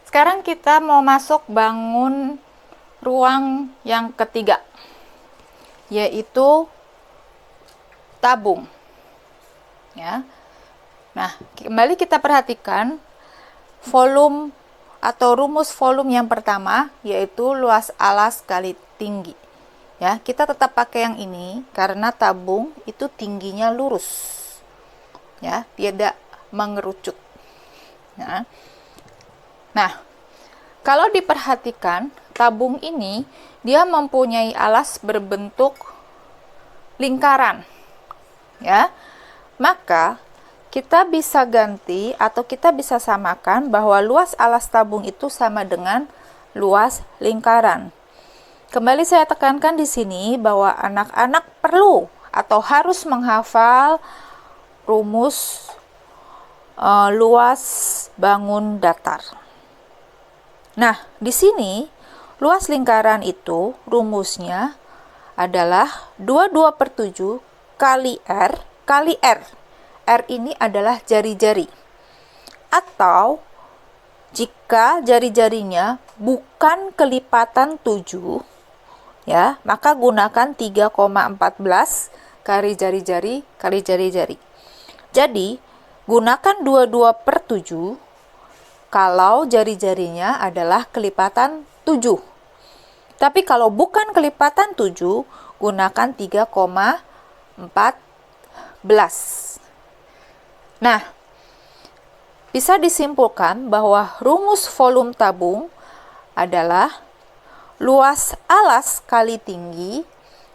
Sekarang kita mau masuk bangun ruang yang ketiga, yaitu tabung. Ya. Nah, kembali kita perhatikan volume atau rumus volume yang pertama, yaitu luas alas kali tinggi. Ya, kita tetap pakai yang ini karena tabung itu tingginya lurus. Ya, tidak mengerucut. Ya. Nah, kalau diperhatikan, tabung ini dia mempunyai alas berbentuk lingkaran. Ya. Maka kita bisa ganti atau kita bisa samakan bahwa luas alas tabung itu sama dengan luas lingkaran. Kembali saya tekankan di sini bahwa anak-anak perlu atau harus menghafal rumus luas bangun datar. Nah, di sini luas lingkaran itu rumusnya adalah 22/7 kali R kali R. R ini adalah jari-jari. Atau jika jari-jarinya bukan kelipatan 7, ya, maka gunakan 3,14 kali jari-jari kali jari-jari. Jadi, gunakan 22/7 kalau jari-jarinya adalah kelipatan 7. Tapi kalau bukan kelipatan 7, gunakan 3,14. Nah, bisa disimpulkan bahwa rumus volume tabung adalah luas alas kali tinggi,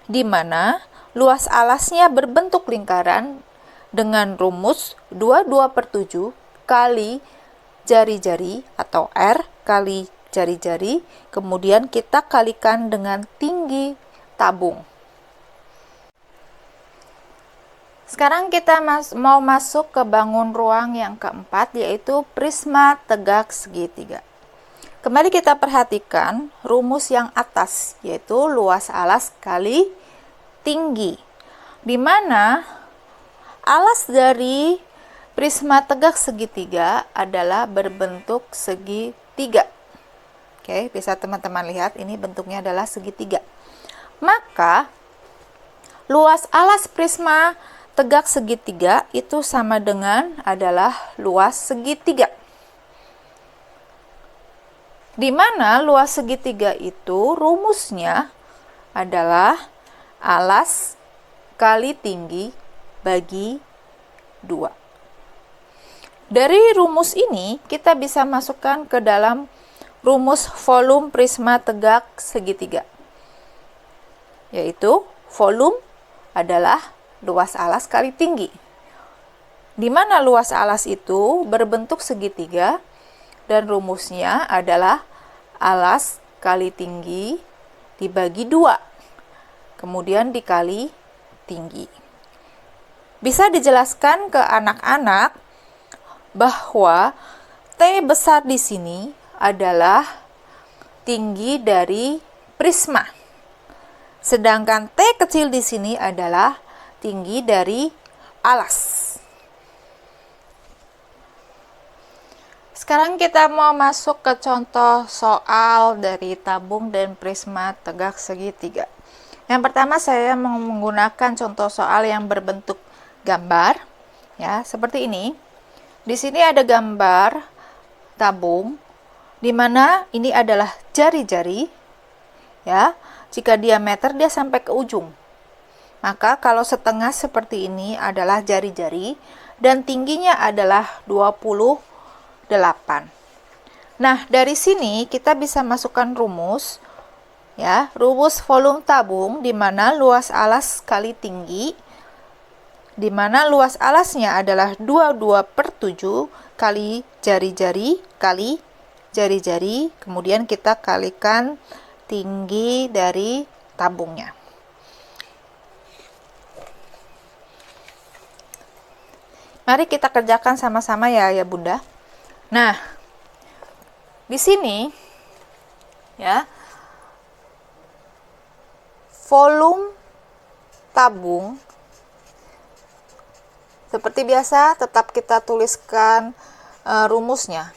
di mana luas alasnya berbentuk lingkaran dengan rumus 22/7 kali jari-jari atau R kali jari-jari, kemudian kita kalikan dengan tinggi tabung. Sekarang kita mau masuk ke bangun ruang yang keempat, yaitu prisma tegak segitiga. Kembali kita perhatikan rumus yang atas, yaitu luas alas kali tinggi, di mana alas dari prisma tegak segitiga adalah berbentuk segitiga. Oke, bisa teman-teman lihat ini bentuknya adalah segitiga. Maka luas alas prisma tegak segitiga itu sama dengan adalah luas segitiga. Di mana luas segitiga itu rumusnya adalah alas kali tinggi bagi 2. Dari rumus ini kita bisa masukkan ke dalam rumus volume prisma tegak segitiga, yaitu volume adalah luas alas kali tinggi, di mana luas alas itu berbentuk segitiga dan rumusnya adalah alas kali tinggi dibagi 2, kemudian dikali tinggi. Bisa dijelaskan ke anak-anak bahwa T besar di sini adalah tinggi dari prisma, sedangkan T kecil di sini adalah tinggi dari alas. Sekarang kita mau masuk ke contoh soal dari tabung dan prisma tegak segitiga. Yang pertama saya mau menggunakan contoh soal yang berbentuk gambar, ya, seperti ini. Di sini ada gambar tabung, di mana ini adalah jari-jari, ya. Jika diameter dia sampai ke ujung. Maka kalau setengah seperti ini adalah jari-jari dan tingginya adalah 28. Nah, dari sini kita bisa masukkan rumus, ya, rumus volume tabung, di mana luas alas kali tinggi, di mana luas alasnya adalah 22/7 kali jari-jari kali jari-jari, kemudian kita kalikan tinggi dari tabungnya. Mari kita kerjakan sama-sama ya Bunda. Nah, di sini ya, volume tabung seperti biasa tetap kita tuliskan rumusnya,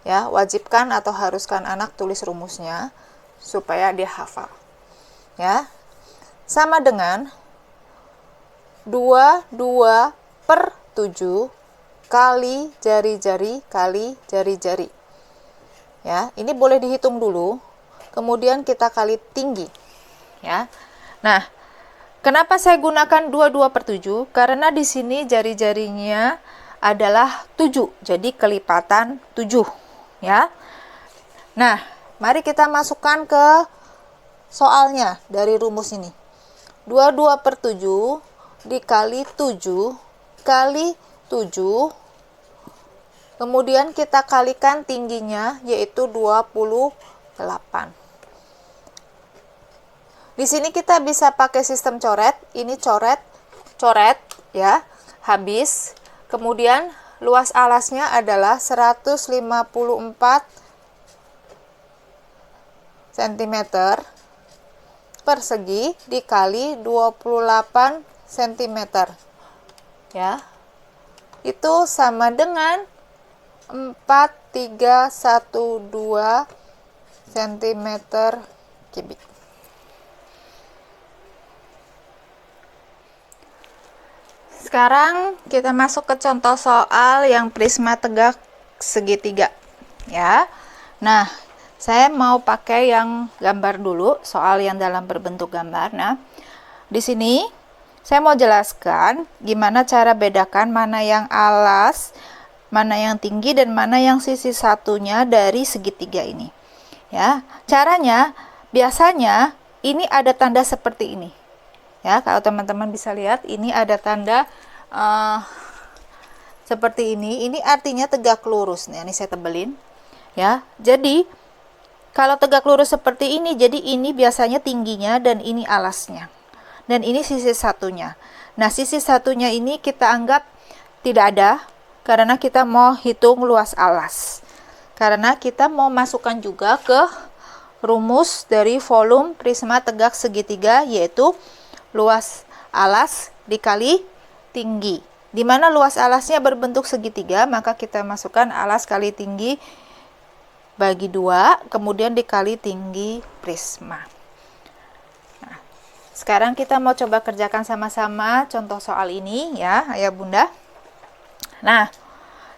Ya, wajibkan atau haruskan anak tulis rumusnya supaya dia hafal. Ya. Sama dengan 22/7 kali jari-jari kali jari-jari. Ya, ini boleh dihitung dulu. Kemudian kita kali tinggi. Ya. Nah, kenapa saya gunakan 22/7? Karena di sini jari-jarinya adalah 7. Jadi kelipatan 7, ya. Nah, mari kita masukkan ke soalnya dari rumus ini. 22/7 dikali 7 kali 7, kemudian kita kalikan tingginya yaitu 28. Di sini kita bisa pakai sistem coret. Ini coret ya, habis. Kemudian luas alasnya adalah 154 cm persegi dikali 28 cm. Ya. Itu sama dengan 4312 cm kubik. Sekarang kita masuk ke contoh soal yang prisma tegak segitiga, ya. Nah, saya mau pakai yang gambar dulu, soal yang dalam berbentuk gambar. Nah, di sini saya mau jelaskan gimana cara bedakan mana yang alas, mana yang tinggi, dan mana yang sisi satunya dari segitiga ini. Ya, caranya biasanya ini ada tanda seperti ini. Ya, kalau teman-teman bisa lihat, ini ada tanda seperti ini. Ini artinya tegak lurus. Nah, ini saya tebelin. Ya, jadi kalau tegak lurus seperti ini, jadi ini biasanya tingginya dan ini alasnya. Dan ini sisi satunya. Nah, sisi satunya ini kita anggap tidak ada karena kita mau hitung luas alas. Karena kita mau masukkan juga ke rumus dari volume prisma tegak segitiga, yaitu luas alas dikali tinggi. Di mana luas alasnya berbentuk segitiga, maka kita masukkan alas kali tinggi bagi 2, kemudian dikali tinggi prisma. Nah, sekarang kita mau coba kerjakan sama-sama contoh soal ini, ya, ayah bunda. Nah,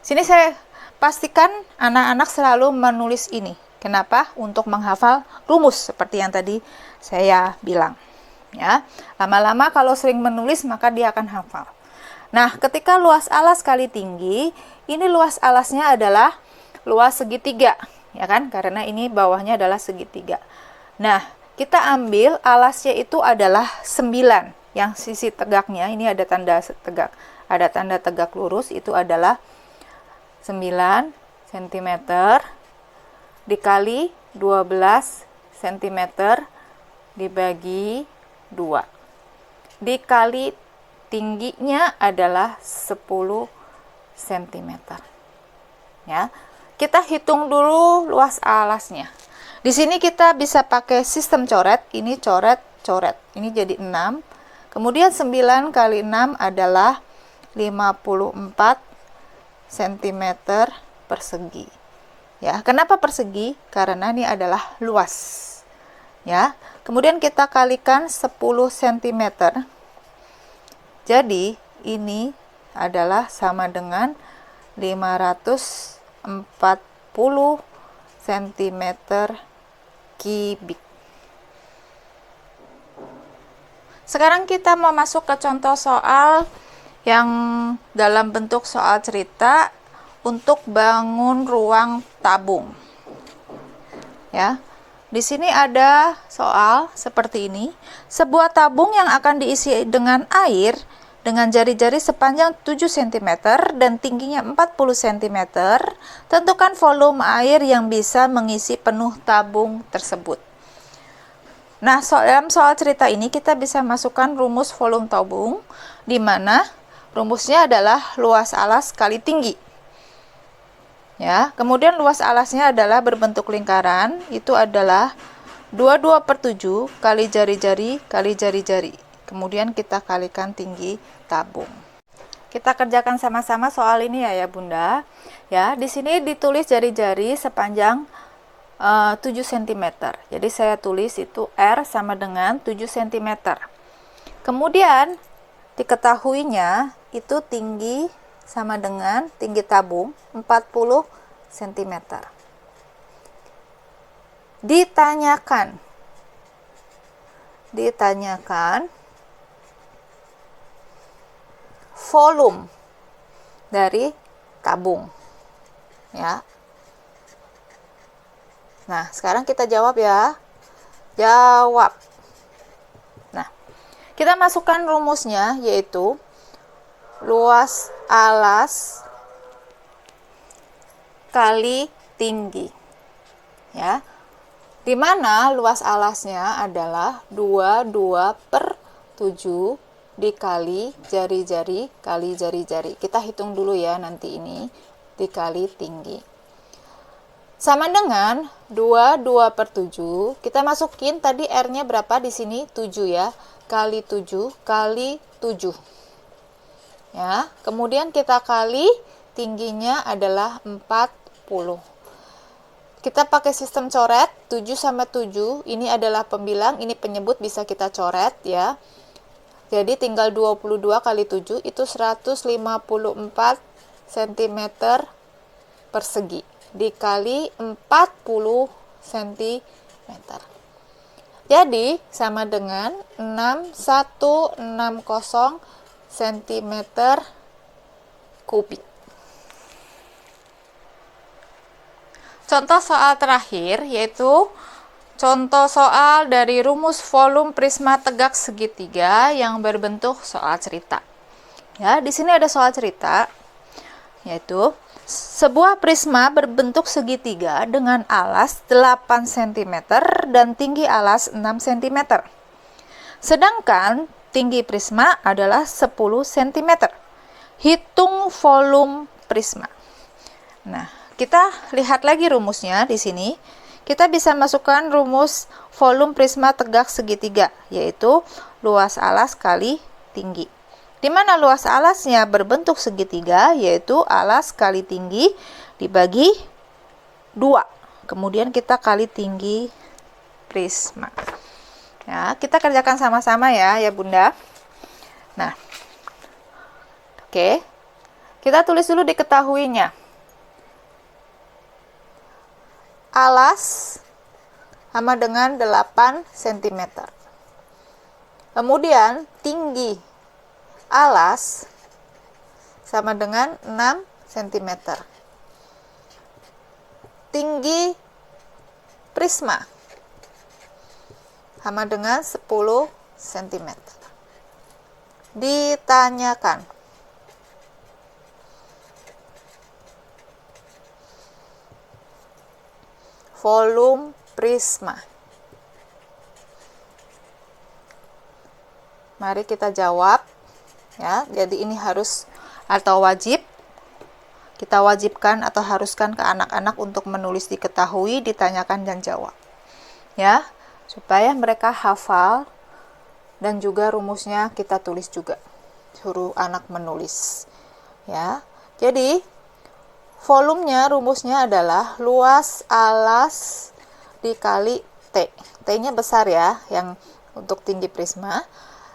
sini saya pastikan anak-anak selalu menulis ini. Kenapa? Untuk menghafal rumus seperti yang tadi saya bilang. Ya, lama-lama kalau sering menulis maka dia akan hafal. Nah, ketika luas alas kali tinggi, ini luas alasnya adalah luas segitiga, ya kan? Karena ini bawahnya adalah segitiga. Nah, kita ambil alasnya itu adalah 9, yang sisi tegaknya ini ada tanda tegak, ada tanda tegak lurus, itu adalah 9 cm dikali 12 cm dibagi 2 dikali tingginya adalah 10 cm. Ya. Kita hitung dulu luas alasnya. Di sini kita bisa pakai sistem coret. Ini coret. Ini jadi 6. Kemudian 9 kali 6 adalah 54 cm persegi. Ya, kenapa persegi? Karena ini adalah luas. Ya, kemudian kita kalikan 10 cm. Jadi, ini adalah sama dengan 540 cm kubik. Sekarang kita mau masuk ke contoh soal yang dalam bentuk soal cerita untuk bangun ruang tabung. Ya. Di sini ada soal seperti ini. Sebuah tabung yang akan diisi dengan air dengan jari-jari sepanjang 7 cm dan tingginya 40 cm. Tentukan volume air yang bisa mengisi penuh tabung tersebut. Nah, dalam soal cerita ini kita bisa masukkan rumus volume tabung, di mana rumusnya adalah luas alas kali tinggi. Ya, kemudian luas alasnya adalah berbentuk lingkaran, itu adalah 22/7 kali jari-jari kali jari-jari. Kemudian kita kalikan tinggi tabung. Kita kerjakan sama-sama soal ini ya Bunda. Ya, di sini ditulis jari-jari sepanjang 7 cm. Jadi saya tulis itu R sama dengan 7 cm. Kemudian diketahuinya itu tinggi sama dengan tinggi tabung 40 cm. Ditanyakan volume dari tabung ya. Nah, sekarang kita jawab ya. Jawab. Nah, kita masukkan rumusnya yaitu luas alas kali tinggi. Ya. Di mana luas alasnya adalah 22/7 dikali jari-jari kali jari-jari. Kita hitung dulu ya nanti ini dikali tinggi. Sama dengan 22/7. Kita masukin tadi R-nya berapa di sini? 7 ya. Kali 7 kali 7. Ya, kemudian kita kali tingginya adalah 40. Kita pakai sistem coret 7 sama 7. Ini adalah pembilang, ini penyebut, bisa kita coret ya. Jadi tinggal 22 kali 7 itu 154 cm persegi dikali 40 cm. Jadi sama dengan 6160 cm kubik. Contoh soal terakhir yaitu contoh soal dari rumus volume prisma tegak segitiga yang berbentuk soal cerita. Ya, di sini ada soal cerita yaitu sebuah prisma berbentuk segitiga dengan alas 8 cm dan tinggi alas 6 cm. Sedangkan tinggi prisma adalah 10 cm. Hitung volume prisma. Nah, kita lihat lagi rumusnya di sini. Kita bisa masukkan rumus volume prisma tegak segitiga, yaitu luas alas kali tinggi. Di mana luas alasnya berbentuk segitiga, yaitu alas kali tinggi dibagi 2. Kemudian kita kali tinggi prisma. Ya, kita kerjakan sama-sama ya Bunda. Nah, oke. Kita tulis dulu diketahuinya. Alas sama dengan 8 cm. Kemudian tinggi alas sama dengan 6 cm. Tinggi prisma sama dengan 10 cm. Ditanyakan volume prisma. Mari kita jawab ya. Jadi ini harus atau wajib, kita wajibkan atau haruskan ke anak-anak untuk menulis diketahui, ditanyakan dan jawab ya, supaya mereka hafal. Dan juga rumusnya kita tulis juga, suruh anak menulis ya. Jadi volumenya rumusnya adalah luas alas dikali T. T-nya besar ya, yang untuk tinggi prisma.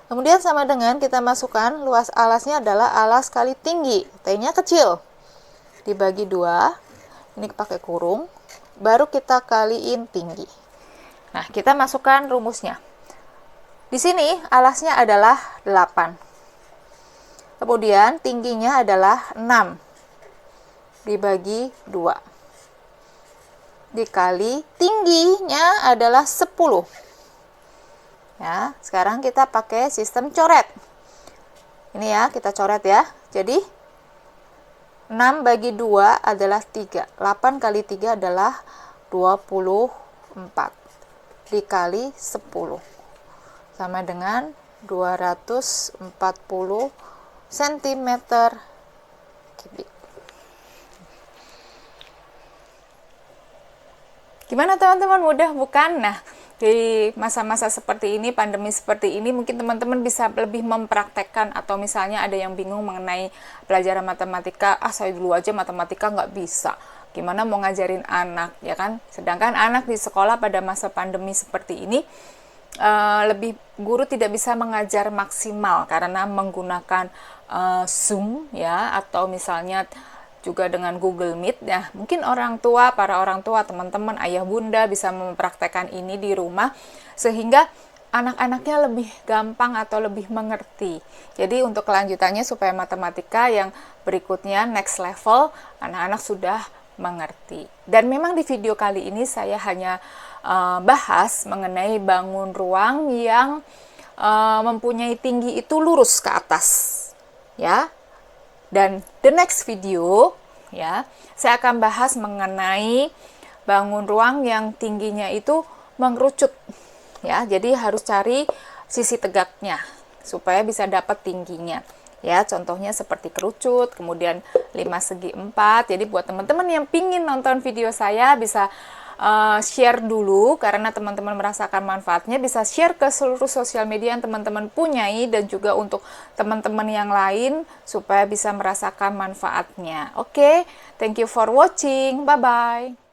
Kemudian sama dengan kita masukkan luas alasnya adalah alas kali tinggi. T-nya kecil. Dibagi 2. Ini pakai kurung. Baru kita kaliin tinggi. Nah, kita masukkan rumusnya. Di sini alasnya adalah 8. Kemudian tingginya adalah 6. Dibagi 2 dikali tingginya adalah 10 ya. Sekarang kita pakai sistem coret ini ya, kita coret ya. Jadi 6 bagi 2 adalah 3. 8 kali 3 adalah 24 dikali 10 sama dengan 240 cm kubik. Gimana teman-teman, mudah bukan? Nah, di masa-masa seperti ini, pandemi seperti ini, mungkin teman-teman bisa lebih mempraktekkan, atau misalnya ada yang bingung mengenai pelajaran matematika, saya dulu aja matematika nggak bisa, gimana mau ngajarin anak, ya kan? Sedangkan anak di sekolah pada masa pandemi seperti ini, lebih guru tidak bisa mengajar maksimal karena menggunakan Zoom, ya, atau misalnya juga dengan Google Meet. Ya, mungkin para orang tua, teman-teman, ayah bunda bisa mempraktekkan ini di rumah sehingga anak-anaknya lebih gampang atau lebih mengerti. Jadi untuk kelanjutannya supaya matematika yang berikutnya next level, anak-anak sudah mengerti. Dan memang di video kali ini saya hanya bahas mengenai bangun ruang yang mempunyai tinggi itu lurus ke atas, ya. Dan the next video, ya, saya akan bahas mengenai bangun ruang yang tingginya itu mengerucut, ya. Jadi harus cari sisi tegaknya supaya bisa dapat tingginya, ya. Contohnya seperti kerucut, kemudian 5 segi 4. Jadi buat teman-teman yang pingin nonton video saya bisa share dulu, karena teman-teman merasakan manfaatnya, bisa share ke seluruh sosial media yang teman-teman punyai, dan juga untuk teman-teman yang lain supaya bisa merasakan manfaatnya. Oke, thank you for watching, bye bye.